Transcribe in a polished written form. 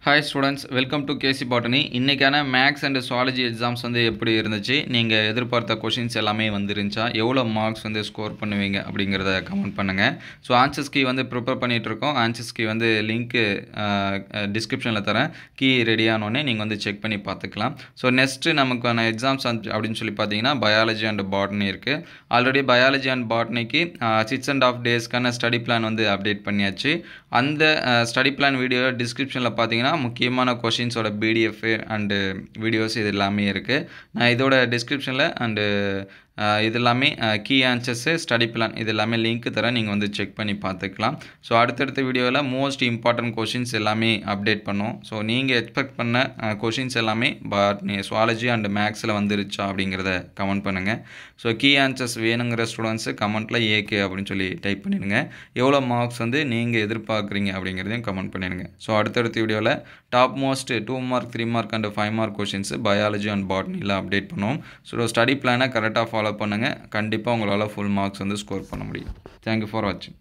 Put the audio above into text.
Hi students, welcome to KC Botany. இன்னைக்கான maths and zoology exams வந்து எப்படி இருந்துச்சு, நீங்கள் எதிர்பார்த்த கொஷின்ஸ் எல்லாமே வந்துருந்துச்சா, எவ்வளோ மார்க்ஸ் வந்து ஸ்கோர் பண்ணுவீங்க அப்படிங்கிறத கமெண்ட் பண்ணுங்கள். ஸோ ஆன்சர்ஸ் கீ வந்து ப்ரிப்பேர் பண்ணிகிட்ருக்கோம். ஆன்சர்ஸ் கீ வந்து லிங்க்கு டிஸ்கிரிப்ஷனில் தரேன். கீ ரெடியானோடனே நீங்கள் வந்து செக் பண்ணி பார்த்துக்கலாம். ஸோ நெக்ஸ்ட்டு நமக்கான எக்ஸாம்ஸ் அப்படின்னு சொல்லி பார்த்தீங்கன்னா பயாலஜி அண்ட் பாட்னி இருக்குது. ஆல்ரெடி பயாலஜி அண்ட் பாட்னிக்கு 6.5 டேஸ்க்கான ஸ்டடி பிளான் வந்து அப்டேட் பண்ணியாச்சு. அந்த ஸ்டடி பிளான் வீடியோ டிஸ்கிரிப்ஷனில் பார்த்தீங்கன்னா முக்கியமான கொஷின்ஸோட பிடிஎஃப் அண்டு வீடியோஸ் இது எல்லாமே இருக்குது. நான் இதோட டிஸ்கிரிப்ஷனில் அண்டு இது எல்லாமே கீ ஆன்சர்ஸு ஸ்டடி பிளான் இது எல்லாமே லிங்க் தரேன், நீங்கள் வந்து செக் பண்ணி பார்த்துக்கலாம். ஸோ அடுத்தடுத்த வீடியோவில் மோஸ்ட் இம்பார்ட்டன்ட் கொஷின்ஸ் எல்லாமே அப்டேட் பண்ணுவோம். ஸோ நீங்கள் எக்ஸ்பெக்ட் பண்ண கொஷின்ஸ் எல்லாமே சுவாலஜி அண்ட் மேக்ஸில் வந்துருச்சா அப்படிங்கிறத கமெண்ட் பண்ணுங்கள். ஸோ கீ ஆன்சர்ஸ் வேணுங்கிற ஸ்டூடெண்ட்ஸு கமெண்ட்டில் ஏகே அப்படின்னு சொல்லி டைப் பண்ணிடுங்க. எவ்வளோ மார்க்ஸ் வந்து நீங்கள் எதிர்பார்க்குறீங்க அப்படிங்கிறதையும் கமெண்ட் பண்ணிடுங்க. ஸோ அடுத்தடுத்த வீடியோவில் top most 2 mark 3 mark and 5 mark questions biology and பாட்னியில் அப்டேட் பண்ணுவோம். ஸோ ஸ்டடி பிளானை கரெக்டாக ஃபாலோ பண்ணுங்கள். கண்டிப்பாக உங்களால் ஃபுல் மார்க்ஸ் வந்து ஸ்கோர் பண்ண முடியும். தேங்க்யூ ஃபார் வாட்சிங்.